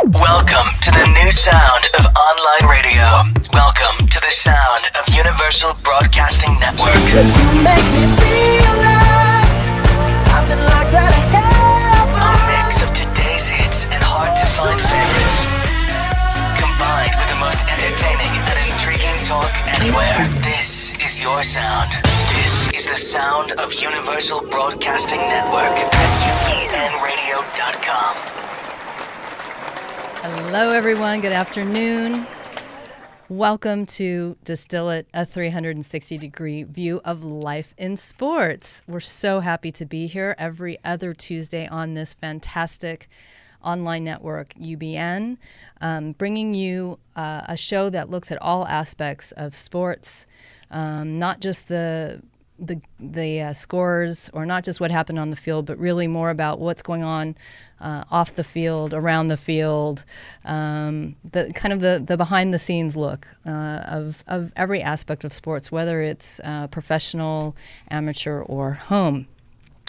Welcome to the new sound of online radio. Welcome to the sound of Universal Broadcasting Network. 'Cause you make me feel like I've been locked out of heaven. A mix of today's hits and hard-to-find favorites, combined with the most entertaining and intriguing talk anywhere. This is your sound. This is the sound of Universal Broadcasting Network at UBNradio.com. Hello, everyone. Good afternoon. Welcome to Distill It, a 360-degree view of life in sports. We're so happy to be here every other Tuesday on this fantastic online network, UBN, bringing you a show that looks at all aspects of sports, not just the scores or not just what happened on the field, but really more about what's going on off the field, around the field, the kind of the behind the scenes look of every aspect of sports, whether it's professional, amateur, or home.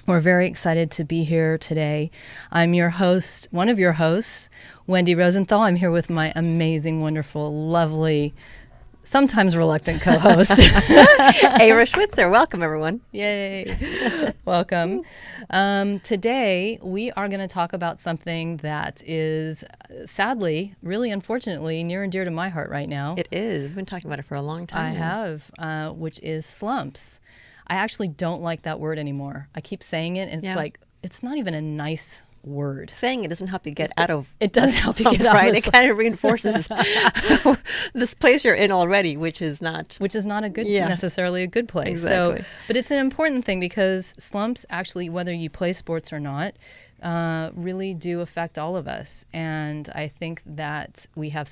We're very excited to be here today. I'm your host, one of your hosts, Wendy Rosenthal. I'm here with my amazing, wonderful, lovely, sometimes reluctant co-host, Eira Schwitzer. Welcome, everyone. Yay. Welcome. Today, we are going to talk about something that is sadly, really unfortunately, near and dear to my heart right now. It is. We've been talking about it for a long time. I have, which is slumps. I actually don't like that word anymore. I keep saying it, and it's like, it's not even a nice word. Saying it doesn't help you get out of it does help you get out right? of It kind of reinforces this place you're in already, which is not a good necessarily a good place. Exactly. So, but it's an important thing because slumps actually, whether you play sports or not, really do affect all of us. And I think that we have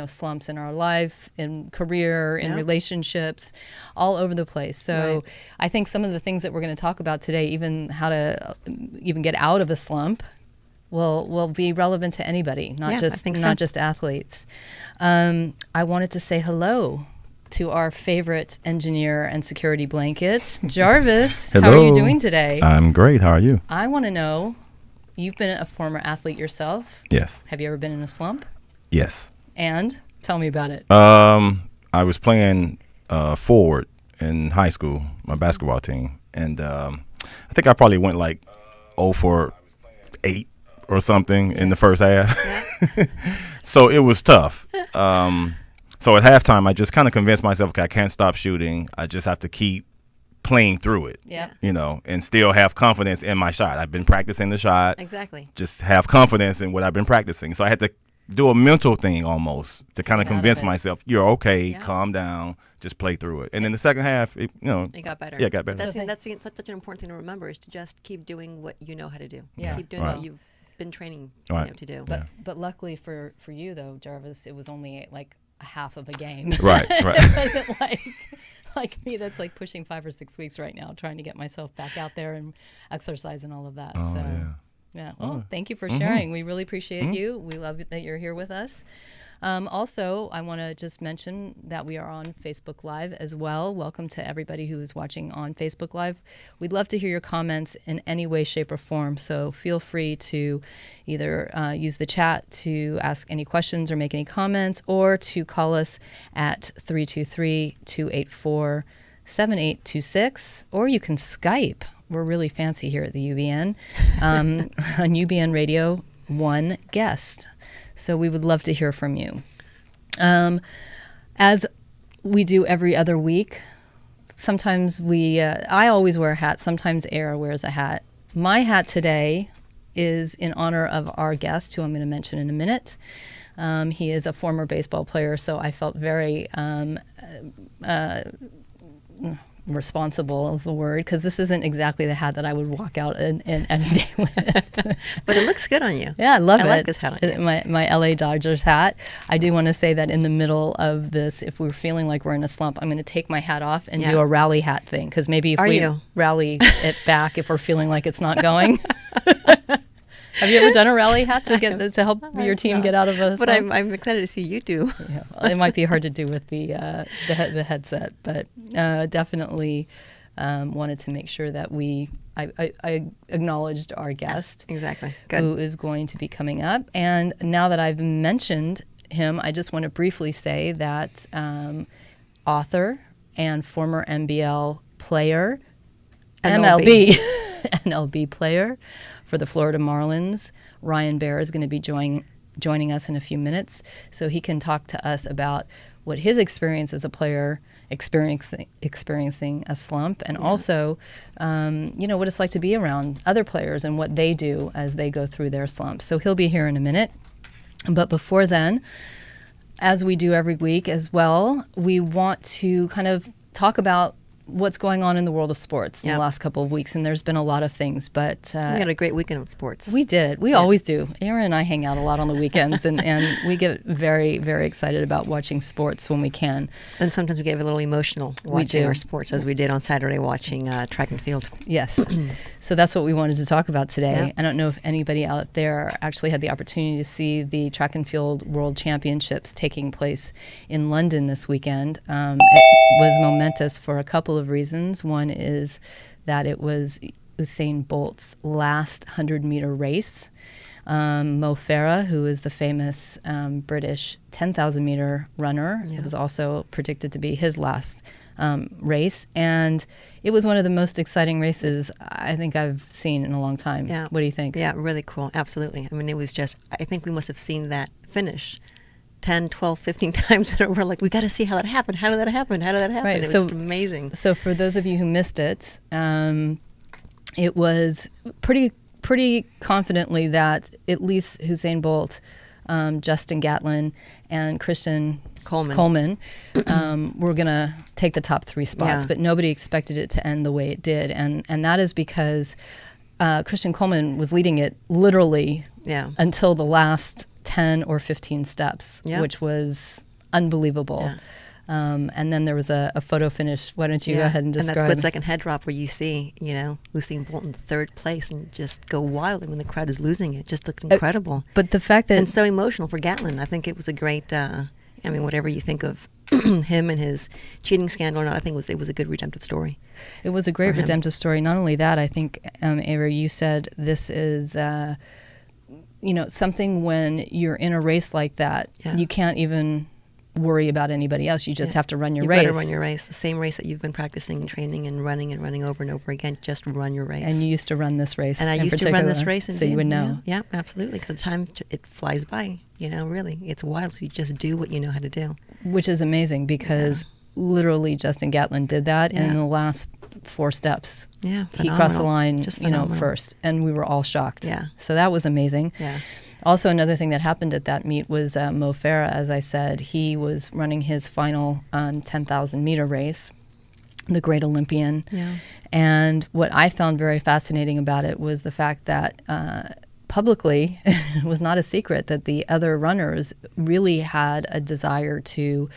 slumps in our life, in career, in relationships, all over the place. So I think some of the things that we're going to talk about today, even how to even get out of a slump, will be relevant to anybody, not just athletes. I wanted to say hello to our favorite engineer and security blanket, Jarvis. Hello. How are you doing today? I'm great. How are you? I want to know, you've been a former athlete yourself. Yes. Have you ever been in a slump? Yes. And tell me about it. I was playing forward in high school, my basketball team, and I think I probably went like 0 for 8 or something in the first half. Yeah. So it was tough. So at halftime, I just kind of convinced myself, okay, I can't stop shooting. I just have to keep playing through it, and still have confidence in my shot. I've been practicing the shot. Exactly. Just have confidence in what I've been practicing. So I had to do a mental thing almost to kind of convince myself, you're okay, calm down, just play through it. And in the second half, it got better. Yeah, it got better. That's such an important thing to remember, is to just keep doing what you know how to do. Yeah. Keep doing what you've been training to do. But luckily for you, though, Jarvis, it was only like a half of a game. Right. It wasn't like me, that's like pushing 5 or 6 weeks right now, trying to get myself back out there and exercise and all of that. Oh, so, yeah. Well, thank you for sharing. We really appreciate you. We love that you're here with us. Also, I want to just mention that we are on Facebook Live as well. Welcome to everybody who is watching on Facebook Live. We'd love to hear your comments in any way, shape, or form. So feel free to either use the chat to ask any questions or make any comments, or to call us at 323-284-7826, or you can Skype. We're really fancy here at the UBN, on UBN Radio 1 guest. So we would love to hear from you. As we do every other week, sometimes I always wear a hat. Sometimes Eira wears a hat. My hat today is in honor of our guest, who I'm going to mention in a minute. He is a former baseball player, so I felt very responsible is the word, because this isn't exactly the hat that I would walk out in any day with. But it looks good on you. Yeah, I love it. I like this hat on you. My LA Dodgers hat. I do want to say that in the middle of this, if we're feeling like we're in a slump, I'm going to take my hat off and do a rally hat thing, because maybe if we rally it back if we're feeling like it's not going. Have you ever done a rally hat to help your team get out of a slump? But I'm excited to see you do. Yeah, well, it might be hard to do with the headset, but definitely wanted to make sure that we I acknowledged our guest. Exactly. Good. Who is going to be coming up. And now that I've mentioned him, I just want to briefly say that author and former NBL player, MLB NLB player for the Florida Marlins, Ryan Baer, is going to be joining us in a few minutes, so he can talk to us about what his experience as a player, experiencing a slump, and also, what it's like to be around other players and what they do as they go through their slumps. So he'll be here in a minute. But before then, as we do every week as well, we want to kind of talk about what's going on in the world of sports in the last couple of weeks, and there's been a lot of things, but we had a great weekend of sports. We did. We always do. Eira and I hang out a lot on the weekends, and we get very, very excited about watching sports when we can. And sometimes we get a little emotional watching our sports, as we did on Saturday watching track and field. Yes. So that's what we wanted to talk about today. I don't know if anybody out there actually had the opportunity to see the track and field world championships taking place in London this weekend. It was momentous for a couple of reasons. One is that it was Usain Bolt's last 100-meter race. Mo Farah, who is the famous British 10,000-meter runner, it was also predicted to be his last race. And it was one of the most exciting races I think I've seen in a long time. Yeah. What do you think? Yeah, really cool. Absolutely. I mean, it was just, I think we must have seen that finish 10, 12, 15 times in a row. Like, we got to see how that happened. How did that happen? How did that happen? Right. It was amazing. So for those of you who missed it, it was pretty confidently that at least Usain Bolt, Justin Gatlin, and Christian Coleman were going to take the top 3 spots, but nobody expected it to end the way it did. And that is because Christian Coleman was leading it literally until the last 10 or 15 steps, which was unbelievable. Yeah. And then there was a photo finish. Why don't you go ahead and describe? And that split-second head drop where you see, Usain Bolt in 3rd place and just go wild when the crowd is losing it. Just looked incredible. But the fact that... And so emotional for Gatlin. I think it was a great, whatever you think of him and his cheating scandal or not, I think it was a good redemptive story. It was a great redemptive story. Not only that, I think, Eira, you said this is... something when you're in a race like that, you can't even worry about anybody else. You just have to run your race. You better run your race. The same race that you've been practicing and training and running over and over again. Just run your race. And you used to run this race. And I used to run this race. So you would know. Yeah, absolutely. Because the time, it flies by, really. It's wild. So you just do what you know how to do. Which is amazing because literally Justin Gatlin did that. And in the last 4 steps, he crossed the line, first. And we were all shocked. Yeah. So that was amazing. Yeah. Also, another thing that happened at that meet was Mo Farah, as I said, he was running his final 10,000-meter race, the great Olympian. Yeah. And what I found very fascinating about it was the fact that publicly, it was not a secret that the other runners really had a desire to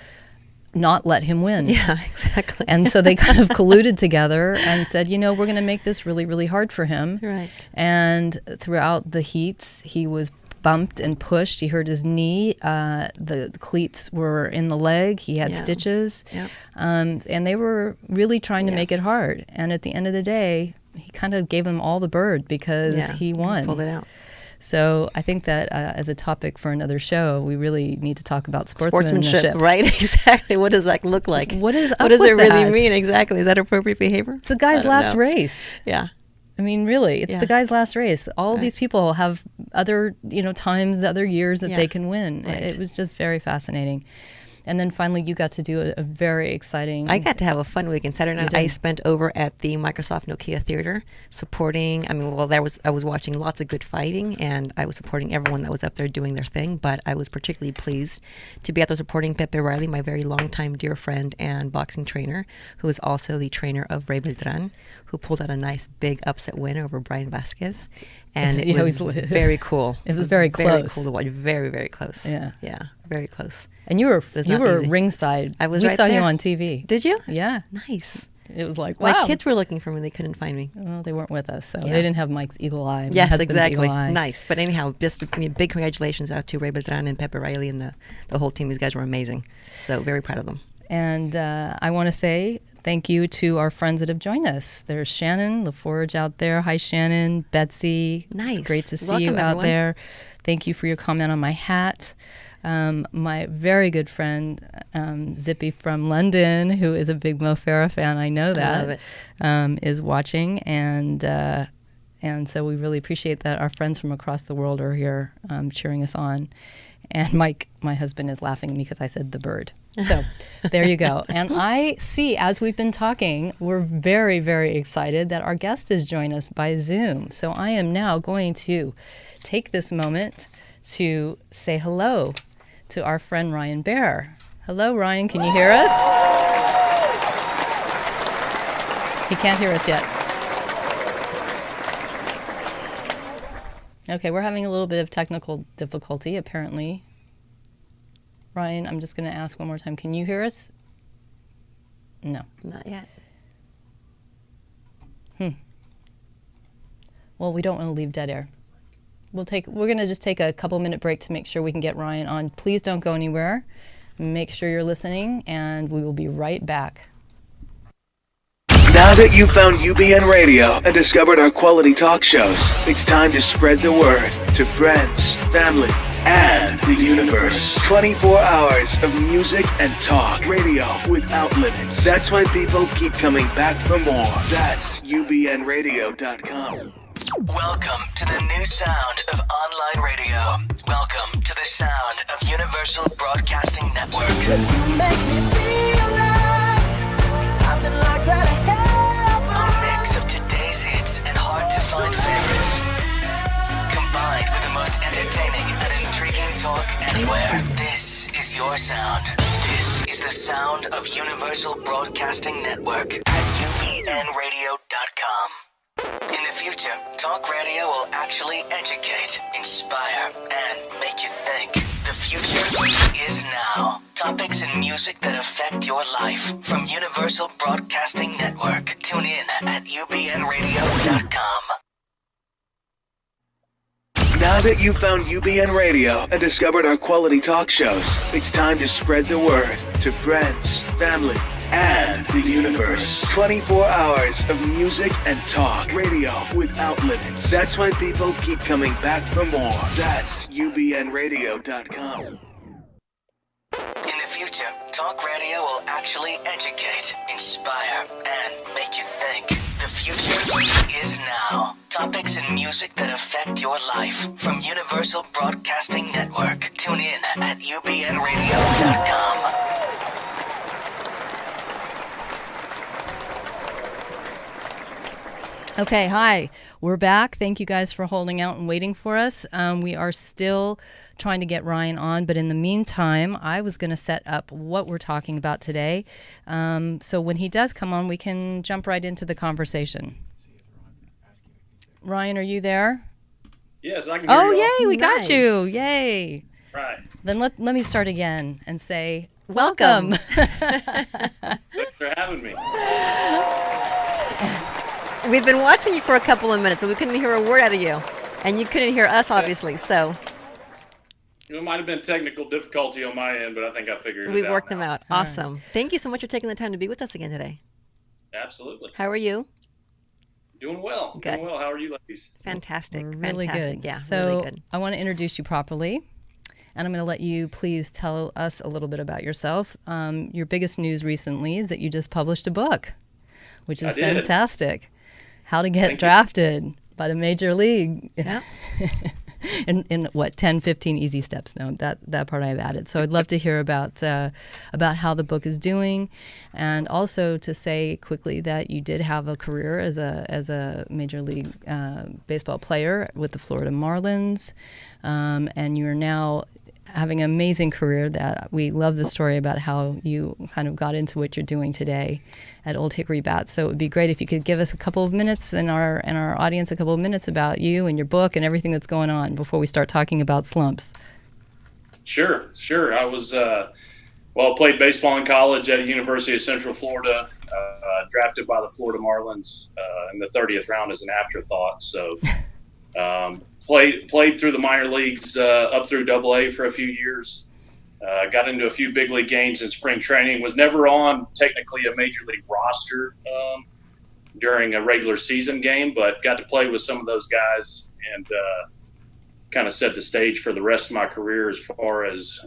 not let him win. Yeah, exactly. And so they kind of colluded together and said, we're going to make this really, really hard for him. Right. And throughout the heats, he was bumped and pushed. He hurt his knee. The cleats were in the leg. He had stitches. Yeah. And they were really trying to make it hard. And at the end of the day, he kind of gave them all the bird because he won. Pulled it out. So I think that as a topic for another show, we really need to talk about sportsmanship. Right? Exactly. What does that look like? What does it really mean? Exactly. Is that appropriate behavior? It's the guy's last race. Yeah. I mean, really, it's the guy's last race. All of these people have other, times, other years that they can win. Right. It was just very fascinating. And then finally, you got to do a very exciting... I got to have a fun weekend. Saturday night, I spent over at the Microsoft Nokia Theater supporting... I was watching lots of good fighting, and I was supporting everyone that was up there doing their thing, but I was particularly pleased to be out there supporting Pepe Riley, my very longtime dear friend and boxing trainer, who is also the trainer of Ray Beltran, who pulled out a nice big upset win over Brian Vasquez. And it was very cool. It was very close. Very cool to watch. Very, very close. Yeah. Yeah, very close. And you were easy. ringside. I was We right saw there. you on TV. Did you? Yeah. Nice. It was like, wow. My kids were looking for me. They couldn't find me. Well, they weren't with us, so they didn't have Mike's eagle eye. My Yes, husband's exactly. eagle eye. Nice. But anyhow, just big congratulations out to Ray Beltran and Pepe Riley and the whole team. These guys were amazing. So very proud of them. And I want to say thank you to our friends that have joined us. There's Shannon LaForge out there. Hi, Shannon. Betsy. Nice. It's great to see Welcome, you out everyone. there. Thank you for your comment on my hat. My very good friend, Zippy from London, who is a big Mo Farah fan, I know that, is watching. And so we really appreciate that our friends from across the world are here cheering us on. And Mike, my husband, is laughing because I said the bird. So there you go. And I see, as we've been talking, we're very, very excited that our guest has joined us by Zoom. So I am now going to take this moment to say hello to our friend Ryan Bear. Hello, Ryan. Can you hear us? He can't hear us yet. Okay, we're having a little bit of technical difficulty, apparently. Ryan, I'm just going to ask one more time. Can you hear us? No. Not yet. Well, we don't want to leave dead air. We're going to just take a couple-minute break to make sure we can get Ryan on. Please don't go anywhere. Make sure you're listening, and we will be right back. Now that you've found UBN Radio and discovered our quality talk shows, it's time to spread the word to friends, family, and the universe. 24 hours of music and talk. Radio without limits. That's why people keep coming back for more. That's ubnradio.com. Welcome to the new sound of online radio. Welcome to the sound of Universal Broadcasting Network. Cause you make me feel like I've been locked out of hell. A mix of today's hits and hard-to-find favorites, combined with the most entertaining and intriguing talk anywhere. This is your sound. This is the sound of Universal Broadcasting Network at ubnradio.com. In the future, talk radio will actually educate, inspire, and make you think. The future is now. Topics and music that affect your life from Universal Broadcasting Network. Tune in at ubnradio.com. Now that you've found UBN Radio and discovered our quality talk shows, it's time to spread the word to friends, family, and the universe. 24 hours of music and talk. Radio without limits. That's why people keep coming back for more. That's ubnradio.com. In the future, talk radio will actually educate, inspire, and make you think. The future is now. Topics and music that affect your life from Universal Broadcasting Network. Tune in at ubnradio.com. Okay, hi. We're back. Thank you guys for holding out and waiting for us. We are still trying to get Ryan on, but in the meantime, I was going to set up what we're talking about today. So when he does come on, we can jump right into the conversation. Ryan, are you there? Yes, I can hear Oh, you all. yay, we Nice. got you. Yay. Right. Then let me start again and say, Welcome. Thanks for having me. We've been watching you for a couple of minutes, but we couldn't hear a word out of you. And you couldn't hear us, obviously, so It might have been technical difficulty on my end, but I think I figured it out. we worked them now. out. Awesome. Thank you so much for taking the time to be with us again today. Absolutely. How are you? Doing well. Good. Doing well. How are you ladies? Fantastic. really Fantastic. good. Yeah, So really good. I want to introduce you properly. And I'm going to let you please tell us a little bit about yourself. Your biggest news recently is that you just published a book, which is I did. fantastic. How to get Thank you. drafted by the major league. Yeah. in what, 10, 15 easy steps. No, that part I've added. So I'd love to hear about how the book is doing, and also to say quickly that you did have a career as a major league baseball player with the Florida Marlins, and you're now having an amazing career. That we love the story about how you kind of got into what you're doing today at Old Hickory Bats. So it would be great if you could give us a couple of minutes and our audience a couple of minutes about you and your book and everything that's going on before we start talking about slumps. Sure. I was, played baseball in college at the University of Central Florida, drafted by the Florida Marlins in the 30th round as an afterthought. So played through the minor leagues up through AA for a few years. Got into a few big league games in spring training. Was never on technically a major league roster during a regular season game, but got to play with some of those guys and kind of set the stage for the rest of my career as far as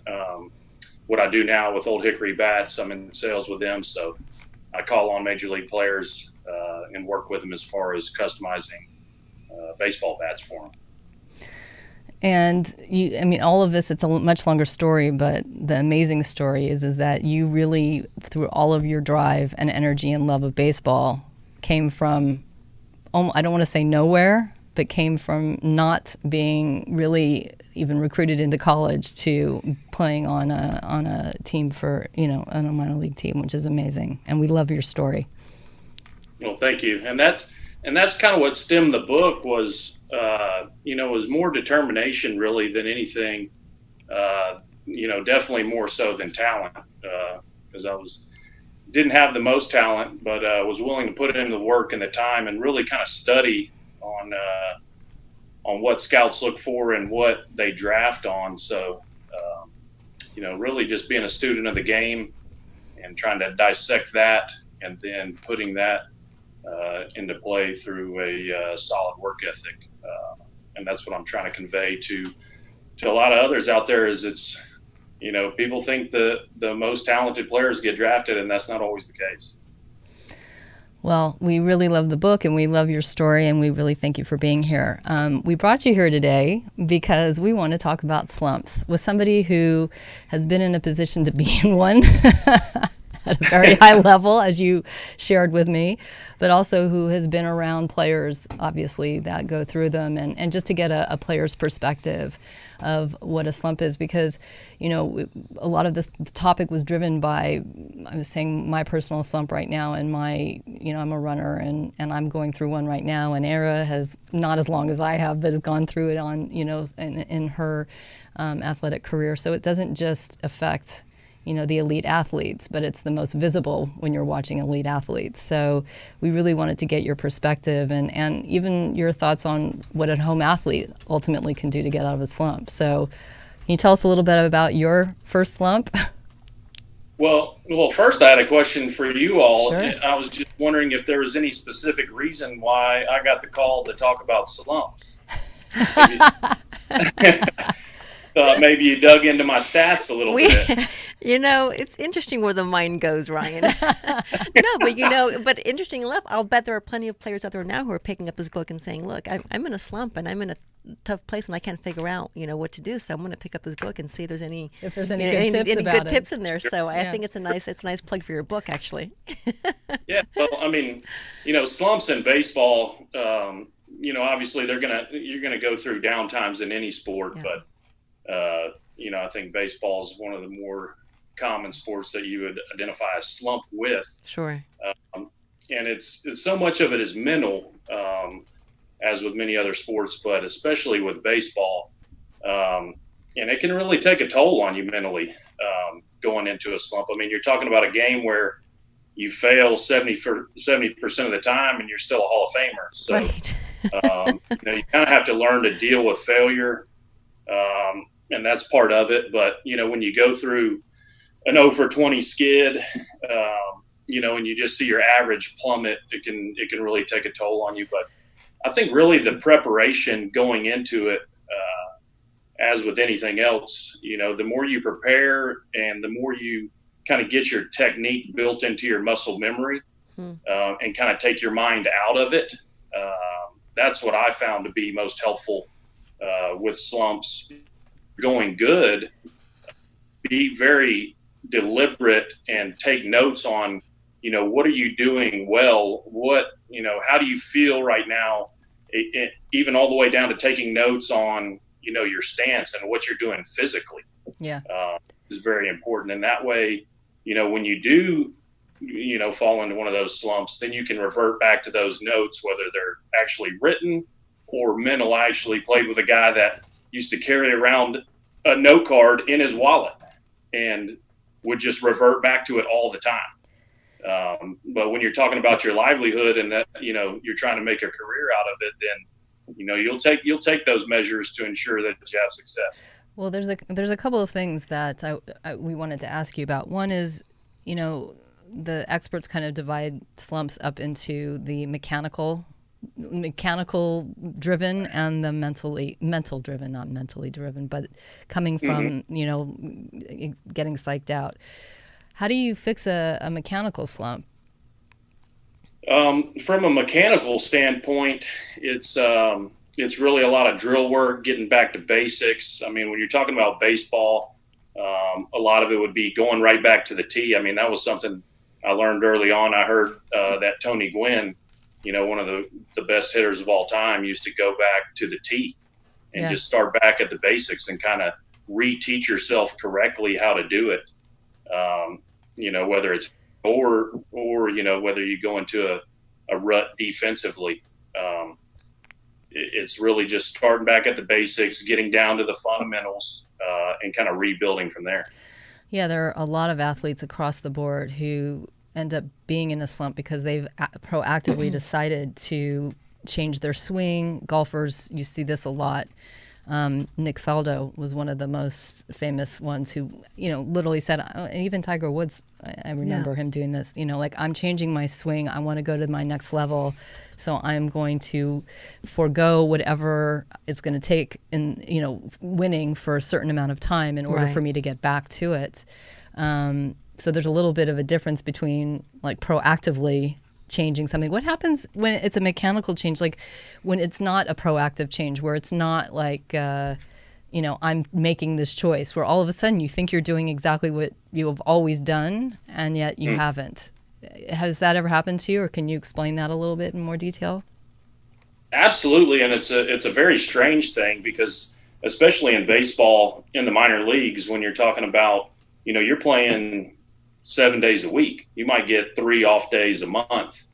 what I do now with Old Hickory Bats. I'm in sales with them, so I call on major league players and work with them as far as customizing baseball bats for them. And all of this, it's a much longer story, but the amazing story is that you really, through all of your drive and energy and love of baseball, came from, I don't want to say nowhere, but came from not being really even recruited into college to playing on a team for, on a minor league team, which is amazing. And we love your story. Well, thank you. And that's kind of what stemmed the book was, was more determination really than anything, definitely more so than talent, because I didn't have the most talent, but was willing to put in the work and the time and really kind of study on what scouts look for and what they draft on. So, really just being a student of the game and trying to dissect that and then putting that into play through a solid work ethic. And that's what I'm trying to convey to a lot of others out there is it's, people think the most talented players get drafted, and that's not always the case. Well, we really love the book and we love your story, and we really thank you for being here. We brought you here today because we want to talk about slumps with somebody who has been in a position to be in one at a very high level, as you shared with me, but also who has been around players, obviously, that go through them, and just to get a player's perspective of what a slump is, because, a lot of this topic was driven by, I was saying, my personal slump right now, and I'm a runner, and I'm going through one right now, and Eira has, not as long as I have, but has gone through it on, in her athletic career. So it doesn't just affect the elite athletes, but it's the most visible when you're watching elite athletes. So we really wanted to get your perspective and even your thoughts on what a home athlete ultimately can do to get out of a slump. So can you tell us a little bit about your first slump? Well, first I had a question for you all. Sure. I was just wondering if there was any specific reason why I got the call to talk about slumps. Maybe you dug into my stats a little bit. It's interesting where the mind goes, Ryan. But interesting enough, I'll bet there are plenty of players out there now who are picking up this book and saying, look, I'm in a slump and I'm in a tough place and I can't figure out, what to do. So I'm going to pick up this book and see if there's any good tips in there. So I think it's a nice plug for your book, actually. Yeah. Well, slumps in baseball, obviously you're going to go through downtimes in any sport, but I think baseball is one of the more common sports that you would identify a slump with. Sure. And it's so much of it is mental, as with many other sports, but especially with baseball. And it can really take a toll on you mentally, going into a slump. You're talking about a game where you fail 70% of the time and you're still a Hall of Famer. So, right. You kind of have to learn to deal with failure. And that's part of it. But, when you go through an 0 for 20 skid, and you just see your average plummet, it can really take a toll on you. But I think really the preparation going into it, as with anything else, the more you prepare and the more you kind of get your technique built into your muscle memory, and kind of take your mind out of it. That's what I found to be most helpful with slumps. Going good, be very deliberate and take notes on, what are you doing well? How do you feel right now? Even all the way down to taking notes on, your stance and what you're doing physically. Yeah. Is very important. And that way, when you do, fall into one of those slumps, then you can revert back to those notes, whether they're actually written or mental. I actually played with a guy that used to carry around a note card in his wallet and would just revert back to it all the time. But when you're talking about your livelihood and that, you're trying to make a career out of it, then, you'll take those measures to ensure that you have success. Well, there's a couple of things that we wanted to ask you about. One is, the experts kind of divide slumps up into the mechanical driven and the mental driven, not mentally driven, but coming from, getting psyched out. How do you fix a mechanical slump? From a mechanical standpoint, it's really a lot of drill work, getting back to basics. I mean, when you're talking about baseball, a lot of it would be going right back to the tee. I mean, that was something I learned early on. I heard that Tony Gwynn, one of the best hitters of all time, used to go back to the tee and just start back at the basics and kind of reteach yourself correctly how to do it. Whether it's or whether you go into a rut defensively. It's really just starting back at the basics, getting down to the fundamentals, and kind of rebuilding from there. Yeah, there are a lot of athletes across the board who end up being in a slump because they've proactively decided to change their swing. Golfers, you see this a lot. Nick Faldo was one of the most famous ones who, literally said, even Tiger Woods, I remember him doing this, I'm changing my swing. I want to go to my next level. So I'm going to forego whatever it's going to take in, winning for a certain amount of time in order for me to get back to it. So there's a little bit of a difference between proactively changing something. What happens when it's a mechanical change, like when it's not a proactive change, where it's not I'm making this choice, where all of a sudden you think you're doing exactly what you have always done and yet you haven't? Has that ever happened to you, or can you explain that a little bit in more detail? Absolutely, and it's a very strange thing because especially in baseball in the minor leagues, when you're talking about, you're playing 7 days a week, you might get 3 off days a month.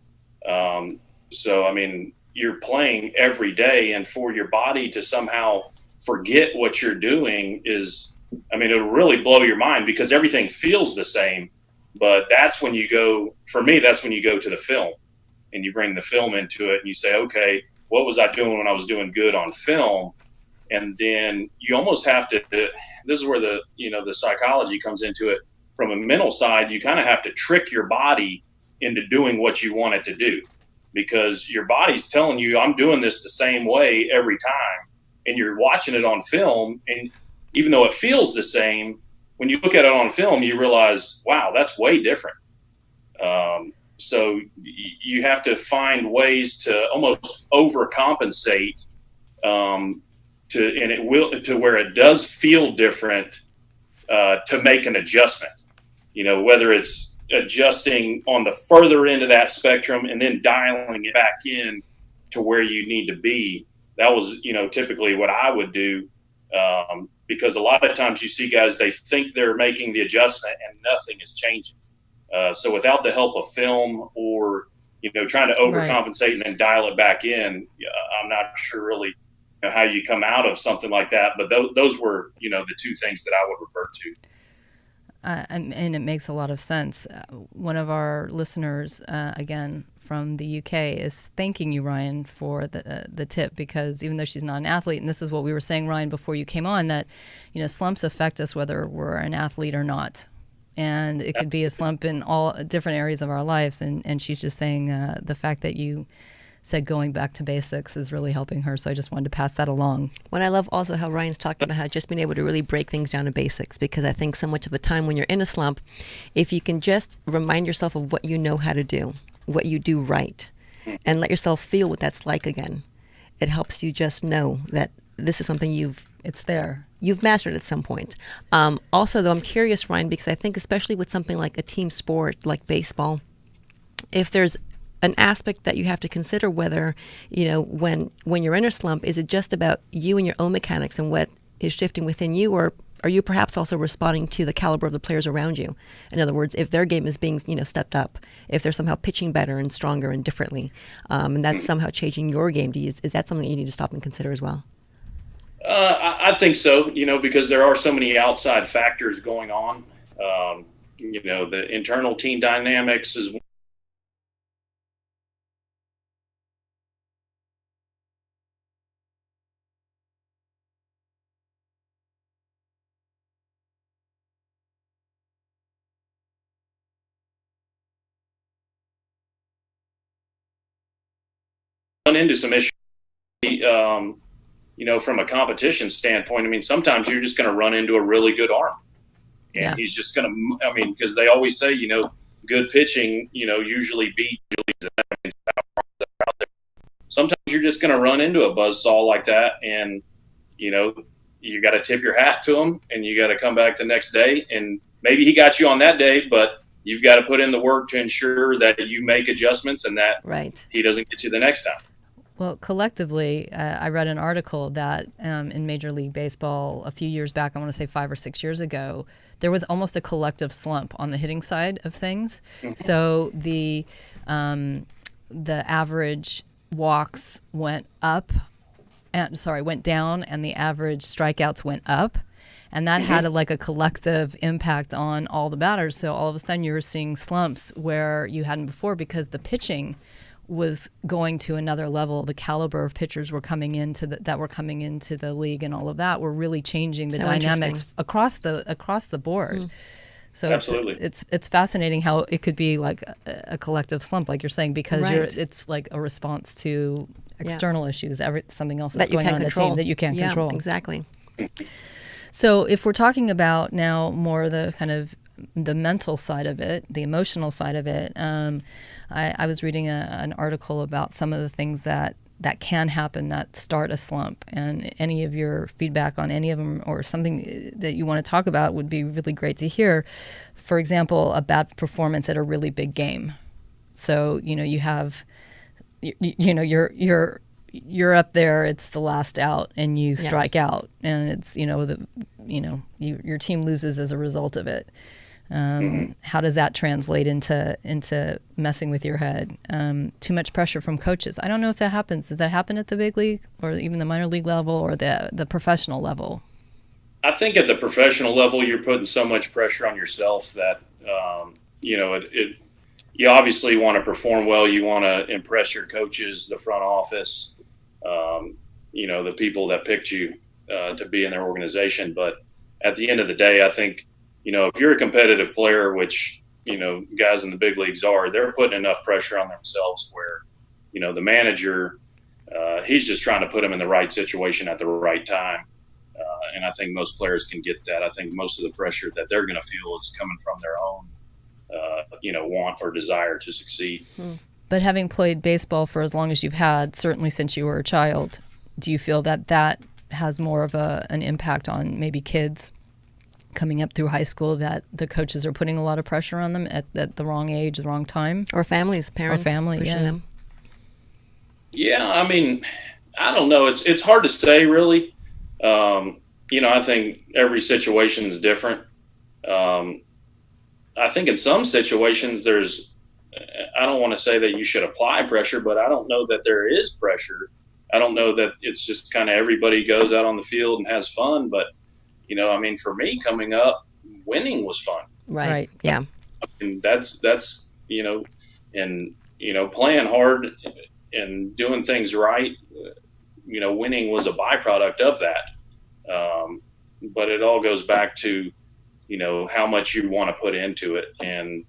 So, I mean, you're playing every day, and for your body to somehow forget what you're doing it'll really blow your mind because everything feels the same. But that's when you go to the film and you bring the film into it and you say, okay, what was I doing when I was doing good on film? And then you almost have to, this is where the psychology comes into it. From a mental side, you kind of have to trick your body into doing what you want it to do, because your body's telling you, I'm doing this the same way every time. And you're watching it on film. And even though it feels the same, when you look at it on film, you realize, wow, that's way different. So you have to find ways to almost overcompensate to where it does feel different, to make an adjustment. Whether it's adjusting on the further end of that spectrum and then dialing it back in to where you need to be. That was, typically what I would do, because a lot of times you see guys, they think they're making the adjustment and nothing is changing. So without the help of film or, trying to overcompensate and then dial it back in, I'm not sure really how you come out of something like that. But those were, the two things that I would refer to. And it makes a lot of sense. One of our listeners, again, from the UK, is thanking you, Ryan, for the tip, because even though she's not an athlete, and this is what we were saying, Ryan, before you came on, that, slumps affect us whether we're an athlete or not. And it could be a slump in all different areas of our lives. And she's just saying the fact that you said going back to basics is really helping her. So I just wanted to pass that along. Well, I love also how Ryan's talking about how just being able to really break things down to basics, because I think so much of the time when you're in a slump, if you can just remind yourself of what you know how to do, what you do right, and let yourself feel what that's like again, it helps you just know that this is something you've mastered at some point. Also, though, I'm curious, Ryan, because I think especially with something like a team sport like baseball, if there's an aspect that you have to consider, whether, when you're in a slump, is it just about you and your own mechanics and what is shifting within you, or are you perhaps also responding to the caliber of the players around you? In other words, if their game is being, stepped up, if they're somehow pitching better and stronger and differently, and that's somehow changing your game, is that something that you need to stop and consider as well? I think so, because there are so many outside factors going on. The internal team dynamics is run into some issues, from a competition standpoint. I mean, sometimes you're just going to run into a really good arm. And he's just going to, because they always say, good pitching, usually beats. Sometimes you're just going to run into a buzzsaw like that, and you got to tip your hat to him, and you got to come back the next day, and maybe he got you on that day, but you've got to put in the work to ensure that you make adjustments and that he doesn't get you the next time. Well, collectively, I read an article that in Major League Baseball a few years back, I want to say 5 or 6 years ago, there was almost a collective slump on the hitting side of things. So the average walks went down, and the average strikeouts went up. And that had a collective impact on all the batters. So all of a sudden you were seeing slumps where you hadn't before, because the pitching was going to another level. The caliber of pitchers were coming into the league, and all of that were really changing the dynamics across the board. So absolutely, it's fascinating how it could be like a collective slump, like you're saying, because it's like a response to external issues, something else that's going on in the team that you can't control. Exactly. So if we're talking about now more the kind of the mental side of it, the emotional side of it, I was reading an article about some of the things that can happen that start a slump, and any of your feedback on any of them or something that you want to talk about would be really great to hear. For example, a bad performance at a really big game. So, you have, you're up there, it's the last out, and you strike out, and it's, your team loses as a result of it. How does that translate into messing with your head? Too much pressure from coaches. I don't know if that happens. Does that happen at the big league or even the minor league level or the professional level? I think at the professional level, you're putting so much pressure on yourself that, you obviously want to perform well. You want to impress your coaches, the front office, the people that picked you to be in their organization. But at the end of the day, I think, if you're a competitive player, which, guys in the big leagues are, they're putting enough pressure on themselves where, the manager, he's just trying to put them in the right situation at the right time. And I think most players can get that. I think most of the pressure that they're going to feel is coming from their own, want or desire to succeed. But having played baseball for as long as you've had, certainly since you were a child, do you feel that has more of an impact on maybe kids coming up through high school, that the coaches are putting a lot of pressure on them at the wrong age, the wrong time? Or families, parents. Or family, them. Yeah, I mean, I don't know. It's hard to say, really. I think every situation is different. I think in some situations I don't want to say that you should apply pressure, but I don't know that there is pressure. I don't know that it's just kind of everybody goes out on the field and has fun. But, for me coming up, winning was fun. Right. Yeah. And that's and, playing hard and doing things right, winning was a byproduct of that. But it all goes back to, how much you want to put into it. And,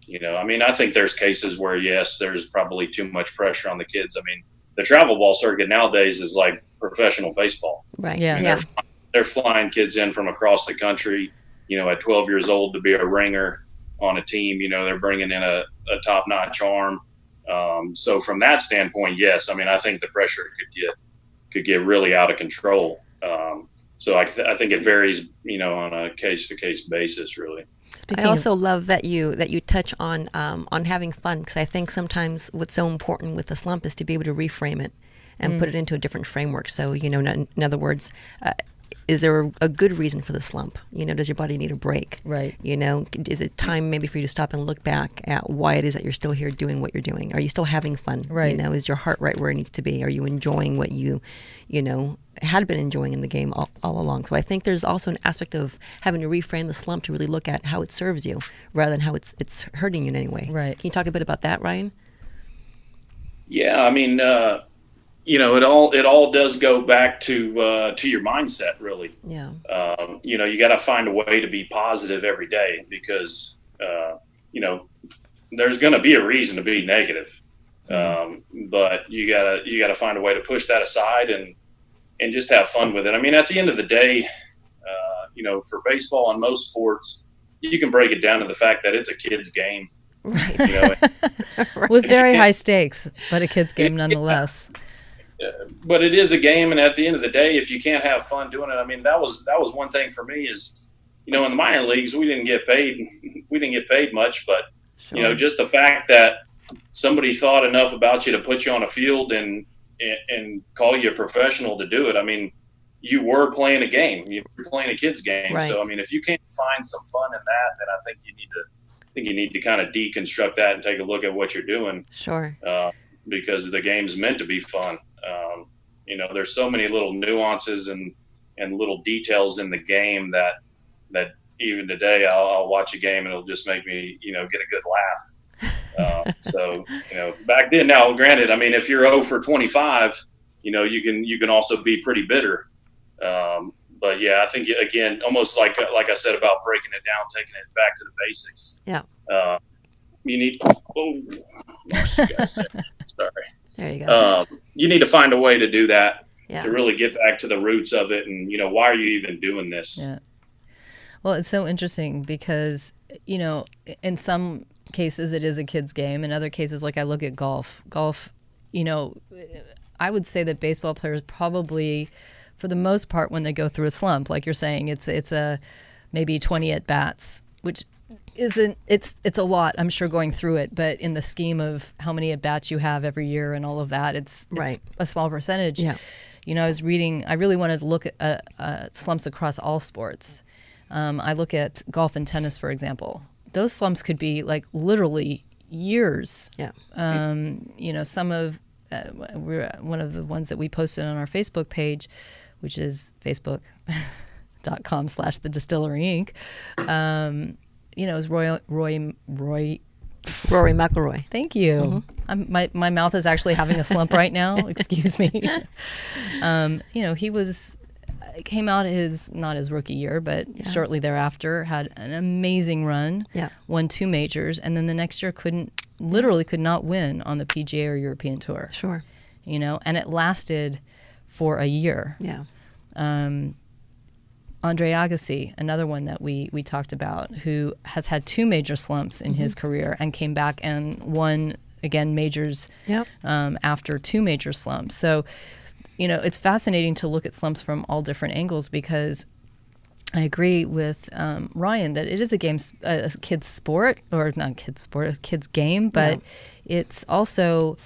I think there's cases where, yes, there's probably too much pressure on the kids. I mean, the travel ball circuit nowadays is like professional baseball. Right. Yeah. They're flying kids in from across the country, at 12 years old to be a ringer on a team. They're bringing in a top-notch arm. So from that standpoint, yes, I think the pressure could get really out of control. So I think it varies, on a case-to-case basis, really. I also love that you touch on having fun, because I think sometimes what's so important with the slump is to be able to reframe it and put it into a different framework. So, in other words, is there a good reason for the slump? Does your body need a break? Right. Is it time maybe for you to stop and look back at why it is that you're still here doing what you're doing? Are you still having fun? Right. Is your heart right where it needs to be? Are you enjoying what you had been enjoying in the game all along? So I think there's also an aspect of having to reframe the slump to really look at how it serves you rather than how it's hurting you in any way. Right. Can you talk a bit about that, Ryan? Yeah, it all does go back to your mindset, really. Yeah. You got to find a way to be positive every day, because there's going to be a reason to be negative. But you gotta find a way to push that aside and just have fun with it. I mean, at the end of the day, for baseball and most sports, you can break it down to the fact that it's a kid's game. Right. With very high stakes, but a kid's game nonetheless. But it is a game, and at the end of the day, if you can't have fun doing it, I mean, that was one thing for me is, in the minor leagues, we didn't get paid much, but Sure. just the fact that somebody thought enough about you to put you on a field and call you a professional to do it. I mean, you were playing a game. You were playing a kid's game. Right. So, I mean, if you can't find some fun in that, then I think you need to kind of deconstruct that and take a look at what you're doing. Sure. Because the game's meant to be fun. There's so many little nuances and little details in the game that even today I'll watch a game and it'll just make me, get a good laugh. So back then, now granted, I mean, if you're 0 for 25, you can also be pretty bitter. But yeah, I think again, almost like I said about breaking it down, taking it back to the basics. Yeah. You need. Oh, lost you guys. Sorry. There you go. You need to find a way to do that Yeah. to really get back to the roots of it, and why are you even doing this? Yeah. Well, it's so interesting because, in some cases it is a kid's game. In other cases, like I look at golf, I would say that baseball players probably, for the most part, when they go through a slump, like you're saying, it's a maybe 20 at bats, which isn't, it's a lot, I'm sure, going through it, but in the scheme of how many at bats you have every year and all of that, it's Right. a small percentage. Yeah. I was reading, I really wanted to look at slumps across all sports. I look at golf and tennis, for example. Those slumps could be like literally years. Yeah. Some of one of the ones that we posted on our Facebook page, which is facebook.com/the Distillery Inc. Is Rory McIlroy. Thank you. My mouth is actually having a slump right now. Excuse me. He came out not his rookie year, but shortly thereafter had an amazing run. Yeah. Won 2 majors, and then the next year could not win on the PGA or European Tour. Sure. And it lasted for a year. Yeah. Andre Agassi, another one that we talked about, who has had 2 major slumps in his career and came back and won again majors Yep. After 2 major slumps. So, it's fascinating to look at slumps from all different angles because I agree with Ryan that it is a kid's sport, or not kid's sport, a kid's game, but it's also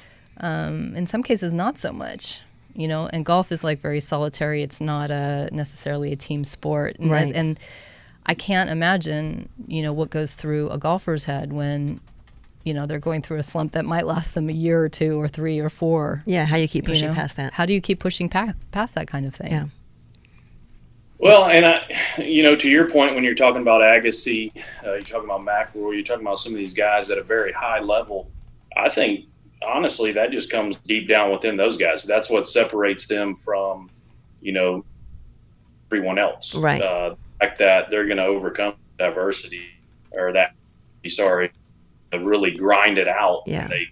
in some cases not so much. And golf is like very solitary. It's not necessarily a team sport. And Right. and I can't imagine, what goes through a golfer's head when, they're going through a slump that might last them a year or 2 or 3 or 4. Yeah. How you keep pushing past that. How do you keep pushing past that kind of thing? Yeah. Well, and to your point, when you're talking about Agassi, you're talking about McIlroy, you're talking about some of these guys at a very high level. I think honestly, that just comes deep down within those guys. That's what separates them from, everyone else. Right. The fact that they're going to overcome diversity or really grind it out. Yeah. And they,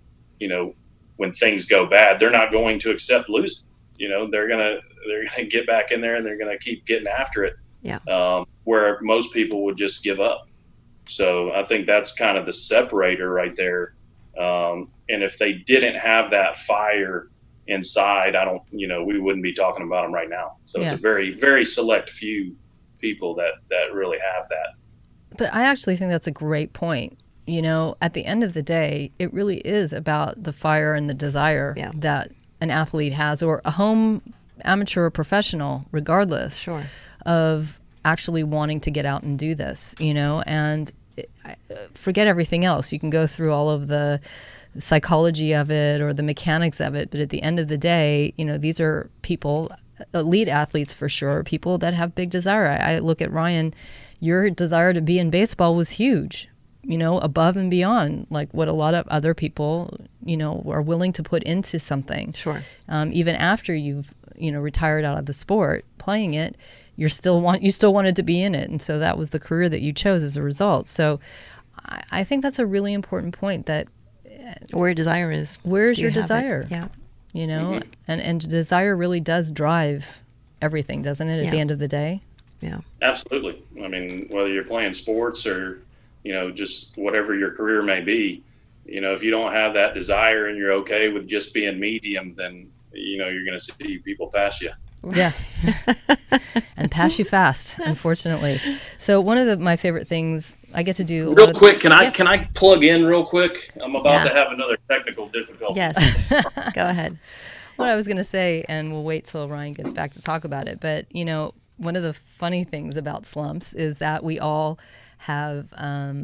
when things go bad, they're not going to accept losing. They're gonna get back in there and they're gonna keep getting after it. Yeah. Where most people would just give up. So I think that's kind of the separator right there. And if they didn't have that fire inside, we wouldn't be talking about them right now. So it's a very, very select few people that really have that. But I actually think that's a great point. At the end of the day, it really is about the fire and the desire that an athlete has, or a home amateur or professional, regardless Sure. of actually wanting to get out and do this, and forget everything else. You can go through all of the psychology of it or the mechanics of it, but at the end of the day, these are people, elite athletes for sure, people that have big desire. I look at Ryan, your desire to be in baseball was huge, above and beyond like what a lot of other people, are willing to put into something. Sure. Even after you've, retired out of the sport, playing it, you still wanted to be in it. And so that was the career that you chose as a result. So I think that's a really important point, that Where desire is. Where's Do your you have it? desire? Yeah. You know, and desire really does drive everything, doesn't it? At the end of the day. Yeah. Absolutely. I mean, whether you're playing sports or, just whatever your career may be, if you don't have that desire and you're okay with just being medium, then, you're going to see people pass you. Yeah. And pass you fast, unfortunately. So one of my favorite things I get to do Real quick, can I plug in real quick? I'm about to have another technical difficulty. Yes. Go ahead. What I was going to say, and we'll wait till Ryan gets back to talk about it, but one of the funny things about slumps is that we all have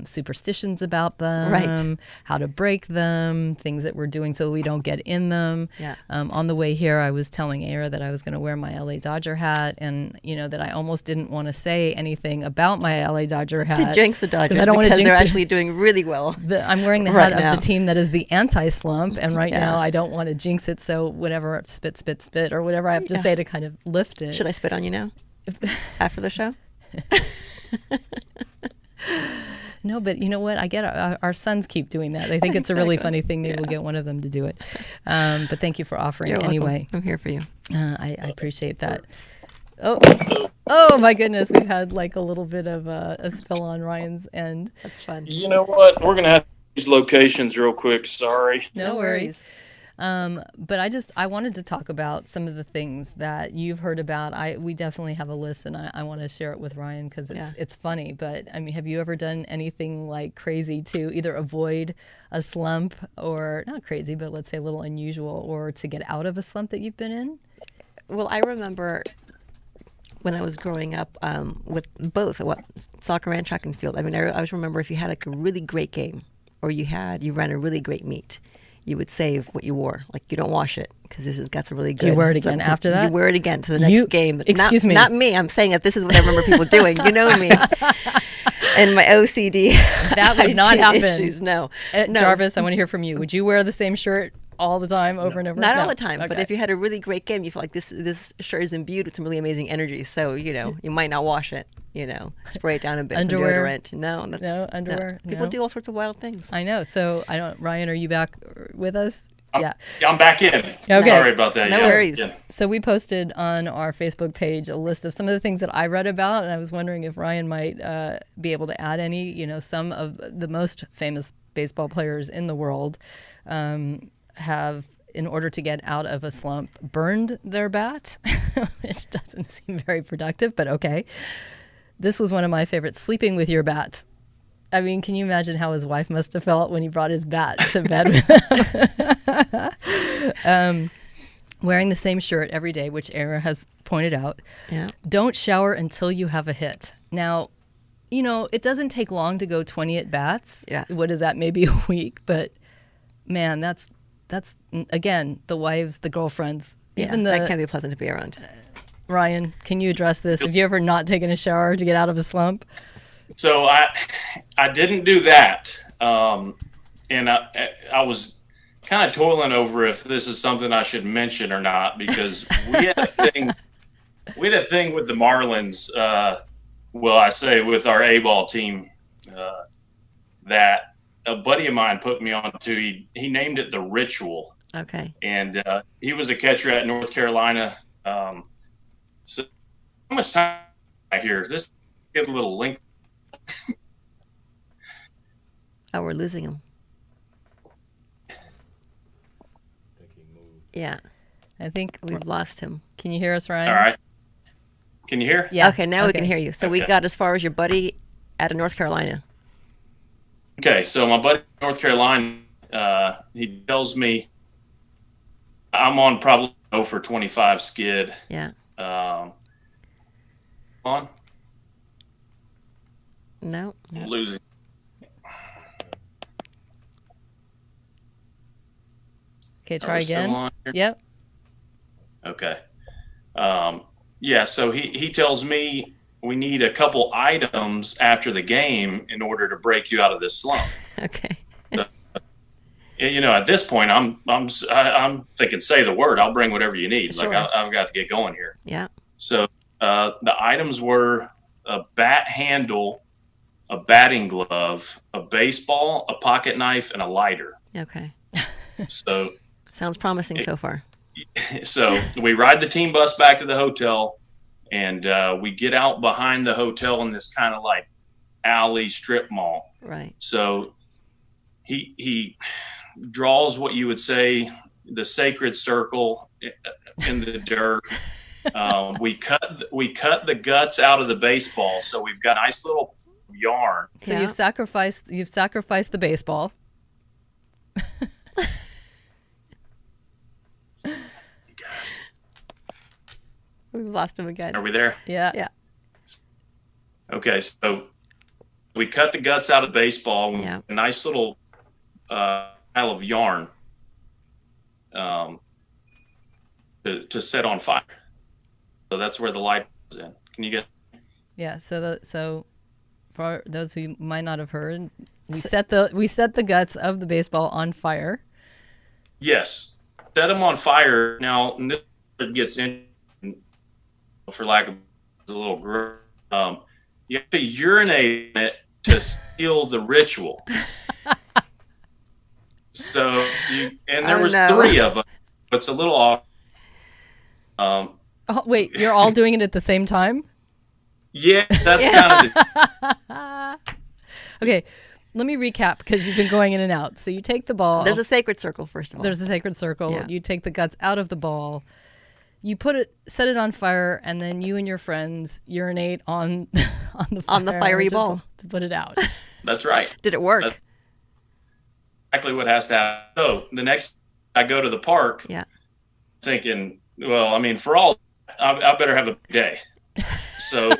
superstitions about them, right? How to break them, things that we're doing so we don't get in them. Yeah. On the way here, I was telling Eira that I was going to wear my LA Dodger hat, and that I almost didn't want to say anything about my LA Dodger hat. To jinx the Dodgers, I don't want to jinx they're actually doing really well. I'm wearing the hat of the team that is the anti-slump, and now I don't want to jinx it. So whatever, spit, or whatever I have to say to kind of lift it. Should I spit on you now? After the show? No, but you know what? I get our sons keep doing that. They think it's a really funny thing. Maybe we'll get one of them to do it. But thank you for offering. You're anyway. Welcome. I'm here for you. I appreciate that. Oh my goodness! We've had like a little bit of a spill on Ryan's end. That's fun. You know what? We're gonna have these locations real quick. Sorry. No worries. But I wanted to talk about some of the things that you've heard about. We definitely have a list, and I want to share it with Ryan because it's funny. But I mean, have you ever done anything like crazy to either avoid a slump, or not crazy, but let's say a little unusual, or to get out of a slump that you've been in? Well, I remember when I was growing up with both soccer and track and field. I mean, I always remember if you had like a really great game, or you ran a really great meet, you would save what you wore. Like, you don't wash it because this has got some really good. Do you wear it again after that? You wear it again to the next game. Excuse me. Not me. I'm saying that this is what I remember people doing. You know me. And my OCD. That would not happen. Issues. No. Jarvis, I want to hear from you. Would you wear the same shirt all the time over and over? Not all the time, but if you had a really great game, you feel like this shirt is imbued with some really amazing energy. So, you might not wash it, spray it down a bit. Underwear? Some deodorant. No, underwear. No. People do all sorts of wild things. I know. So Ryan, are you back with us? I'm back in. Okay. Sorry about that. No worries. Yeah. So we posted on our Facebook page a list of some of the things that I read about, and I was wondering if Ryan might be able to add any. Some of the most famous baseball players in the world have, in order to get out of a slump, burned their bat, which doesn't seem very productive, but okay. This was one of my favorites, sleeping with your bat. I mean, can you imagine how his wife must have felt when he brought his bat to bed with him? Wearing the same shirt every day, which Eira has pointed out. Yeah. Don't shower until you have a hit. Now, it doesn't take long to go 20 at bats. Yeah. What is that? Maybe a week. But, man, that's again, the wives, the girlfriends. Yeah, that can be pleasant to be around. Ryan, can you address this? Have you ever not taken a shower to get out of a slump? So I didn't do that, and I was kind of toiling over if this is something I should mention or not, because we had a thing with the Marlins. With our A-ball team, that a buddy of mine put me on to. He named it the Ritual. Okay. And he was a catcher at North Carolina. So how much time I hear this? Get a little link. Oh, we're losing him. Yeah. I think we've lost him. Can you hear us, Ryan? All right. Can you hear? Yeah. Okay, now we can hear you. So we got as far as your buddy out of North Carolina. Okay, so my buddy in North Carolina, he tells me I'm on probably 0 for 25 skid. Yeah. On? No. I'm losing. Okay, try again. Yep. Okay. Yeah, so he tells me we need a couple items after the game in order to break you out of this slump. Okay. So, at this point, I'm thinking, say the word. I'll bring whatever you need. Sure. Like I've got to get going here. Yeah. So the items were a bat handle, a batting glove, a baseball, a pocket knife, and a lighter. Okay. So Sounds promising so far. so we ride the team bus back to the hotel, and we get out behind the hotel in this kind of like alley strip mall. Right. So he draws what you would say the sacred circle in the dirt. We cut the guts out of the baseball, so we've got a nice little yarn. So Yeah. you've sacrificed the baseball. We've lost him again. Are we there? Yeah. Yeah. Okay, so we cut the guts out of the baseball. Yeah. A nice little pile of yarn to set on fire. So that's where the light is in. Can you get? Yeah. So for those who might not have heard, we set the guts of the baseball on fire. Yes, set them on fire. Now it gets in, for lack of a little grip. You have to urinate in it to seal the ritual. So there was 3 of them. It's a little off. Oh, wait, you're all doing it at the same time? Yeah, that's kind of Okay, let me recap because you've been going in and out. So you take the ball. There's a sacred circle, first of all. There's a sacred circle. Yeah. You take the guts out of the ball. You set it on fire, and then you and your friends urinate on the fire On the fiery ball. to put it out. That's right. Did it work? That's exactly what has to happen. So the next I go to the park, Yeah. thinking, well, I mean, for all I better have a big day. So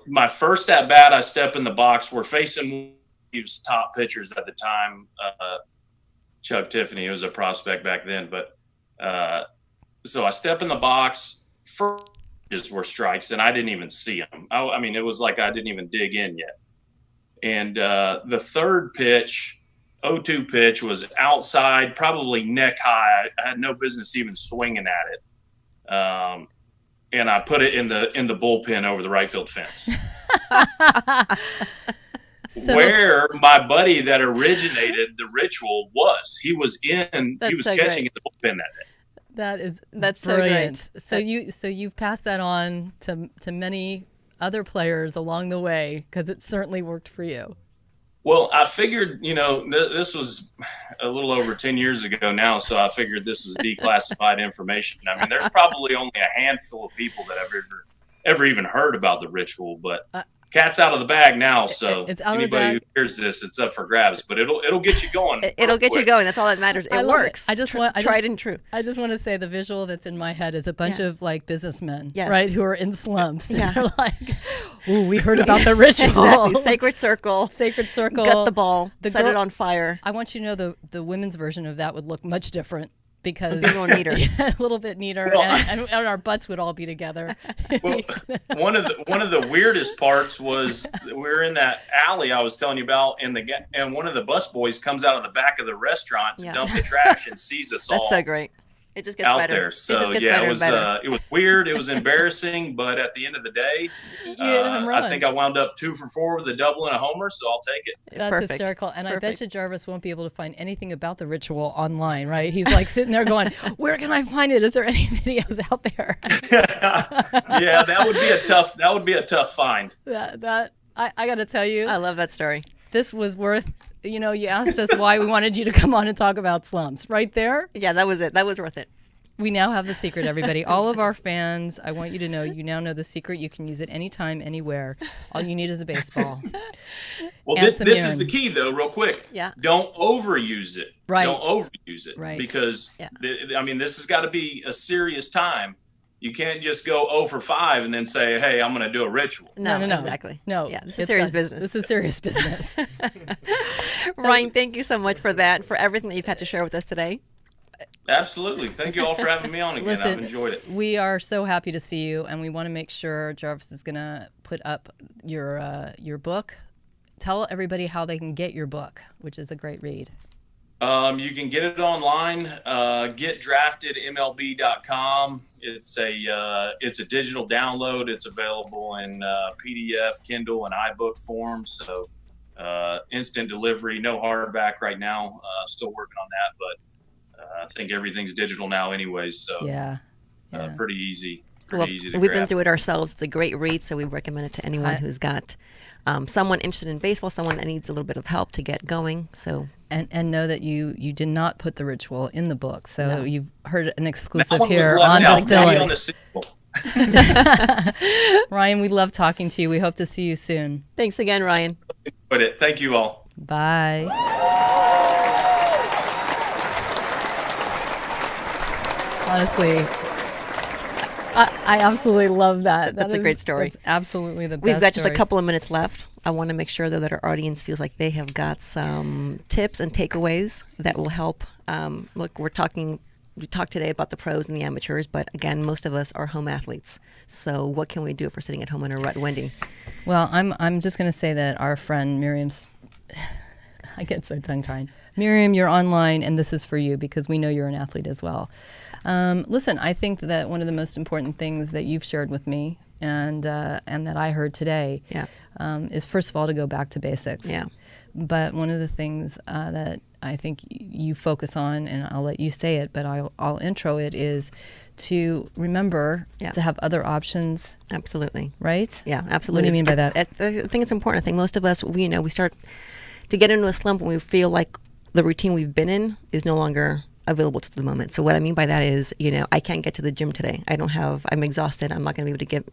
my first at bat, I step in the box. We're facing Steve's top pitchers at the time, Chuck Tiffany. He was a prospect back then, but so I step in the box. First were strikes, and I didn't even see them. I mean, it was like I didn't even dig in yet. And the third pitch, 0-2 pitch, was outside, probably neck high. I had no business even swinging at it. And I put it in the bullpen over the right field fence. Where my buddy that originated the ritual was. He was catching in the bullpen that day. That's brilliant. So great. So you've passed that on to many other players along the way because it certainly worked for you. Well, I figured, this was a little over 10 years ago now, so I figured this was declassified information. I mean, there's probably only a handful of people that have ever even heard about the ritual, but cat's out of the bag now, so it's out anybody of the bag. who hears this, it's up for grabs, but it'll get you going. It'll get you going. That's all that matters. It works. Tried and true. I just want to say the visual that's in my head is a bunch of like businessmen, Yes. right, who are in slumps. Yeah. They're like, ooh, we heard about the ritual. Exactly. Sacred circle. Sacred circle. Gut the ball. Set it on fire. I want you to know the women's version of that would look much different. Because a bit more neater. Yeah, a little bit neater, Well, and our butts would all be together. Well, one of the weirdest parts was we're in that alley I was telling you about, and one of the bus boys comes out of the back of the restaurant to dump the trash and sees us all. That's so great. It just gets out better. there. So it just gets yeah, better it was and better. it was weird. It was embarrassing, but at the end of the day, You hit a home run. I think I wound up 2 for 4 with a double and a homer, so I'll take it. That's Perfect. hysterical. And I bet Perfect. you Jarvis won't be able to find anything about the ritual online, right? He's like sitting there going, where can I find it? Is there any videos out there? Yeah, that would be a tough find. I got to tell you, I love that story. this was worth, you asked us why we wanted you to come on and talk about slumps. Right there, Yeah, that was it. That was worth it. we now have the secret, everybody. All of our fans, I want you to know, you now know the secret. You can use it anytime, anywhere. All you need is a baseball. Well, And this some is urine. the key, though, real quick. Yeah. Don't overuse it. Right. Don't overuse it. Right. Because, Yeah. this has got to be a serious time. You can't just go 0 for 5 and then say, hey, I'm going to do a ritual. No. Exactly. No. Yeah, this is it's serious not. business. This is serious business. Ryan, thank you so much for that, for everything that you've had to share with us today. Absolutely. Thank you all for having me on again. Listen, I've enjoyed it. We are so happy to see you, and we want to make sure Jarvis is going to put up your book. Tell everybody how they can get your book, which is a great read. You can get it online, getdraftedmlb.com. It's a digital download. It's available in PDF, Kindle, and iBook form. So instant delivery, no hardback right now. Still working on that, but I think everything's digital now anyways. So Yeah. pretty easy. Well, Easy to we've been grab. through it ourselves. It's a great read, so we recommend it to anyone who's got someone interested in baseball, someone that needs a little bit of help to get going. So And know that you did not put the ritual in the book, so No. you've heard an That exclusive one was here left on out. Distill Maybe on It. the sequel. Ryan, we love talking to you. We hope to see you soon. thanks again, Ryan. Put it. Thank you all. Bye. Honestly, I absolutely love that. That's a great story. That's absolutely the best We've got just a story. couple of minutes left. I want to make sure, though, that our audience feels like they have got some tips and takeaways that will help. Look, we talked today about the pros and the amateurs, but again, most of us are home athletes. So what can we do if we're sitting at home in a rut? Wendy? Well, I'm just going to say that our friend Miriam's, I get so tongue-tied. Miriam, you're online, and this is for you because we know you're an athlete as well. Listen, I think that one of the most important things that you've shared with me and that I heard today is, first of all, to go back to basics. Yeah. But one of the things that I think you focus on, and I'll let you say it, but I'll intro it, is to remember to have other options. Absolutely. Right? Yeah, absolutely. What do you mean by that? I think it's important. I think most of us, we start to get into a slump when we feel like the routine we've been in is no longer available to the moment. So what I mean by that is, I can't get to the gym today. I'm exhausted. I'm not going to be able to get,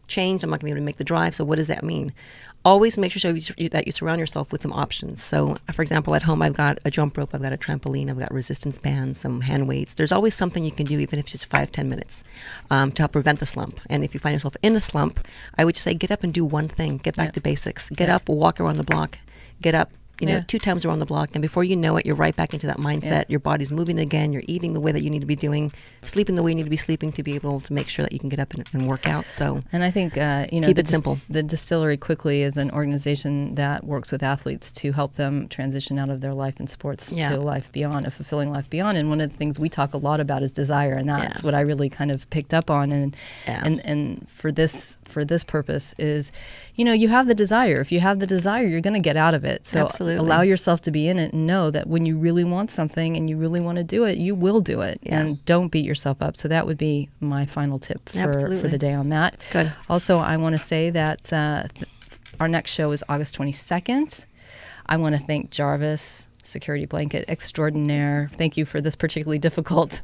changed. I'm not going to be able to make the drive. So what does that mean? Always make sure that you surround yourself with some options. So for example, at home, I've got a jump rope, I've got a trampoline, I've got resistance bands, some hand weights. There's always something you can do, even if it's just 5-10 minutes, to help prevent the slump. And if you find yourself in a slump, I would just say, get up and do one thing. Get back to basics. Get up, walk around the block, get up, 2 times around the block, and before you know it, you're right back into that mindset. Your body's moving again. You're eating the way that you need to be doing, sleeping the way you need to be sleeping to be able to make sure that you can get up and work out. So, and I think keep it simple. The Distillery quickly is an organization that works with athletes to help them transition out of their life in sports to a life beyond, a fulfilling life beyond. And one of the things we talk a lot about is desire, and that's what I really kind of picked up on. And for this purpose is, you have the desire. If you have the desire, you're going to get out of it. So allow yourself to be in it and know that when you really want something and you really want to do it, you will do it. And don't beat yourself up. So that would be my final tip for the day on that. Good. Also, I want to say that our next show is August 22nd. I want to thank Jarvis, security blanket extraordinaire. Thank you for this particularly difficult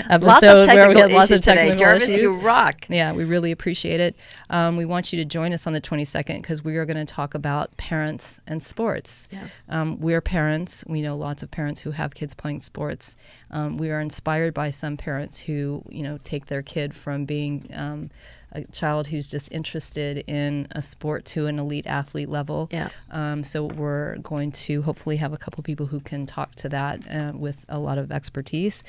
episode where we had lots of technical Jarvis, issues. you rock. Yeah, we really appreciate it. We want you to join us on the 22nd because we are going to talk about parents and sports. We're parents. We know lots of parents who have kids playing sports. We are inspired by some parents who, take their kid from being a child who's just interested in a sport to an elite athlete level. So we're going to hopefully have a couple people who can talk to that with a lot of expertise.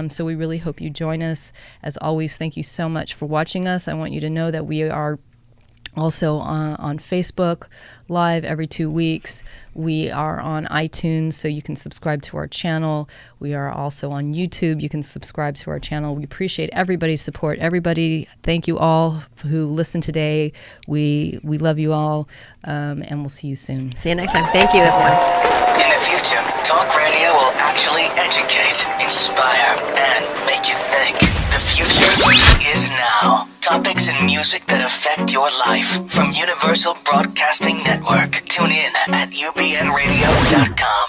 So we really hope you join us. As always, thank you so much for watching us. I want you to know that we are also on Facebook Live every 2 weeks. We are on iTunes, so you can subscribe to our channel. We are also on YouTube. You can subscribe to our channel. We appreciate everybody's support. Everybody, thank you all who listened today. We love you all, and we'll see you soon. See you next time. Thank you, everyone. In the future, talk radio will actually educate, inspire, and make you think. The future is now. Topics and music that affect your life from Universal Broadcasting Network. Tune in at ubnradio.com.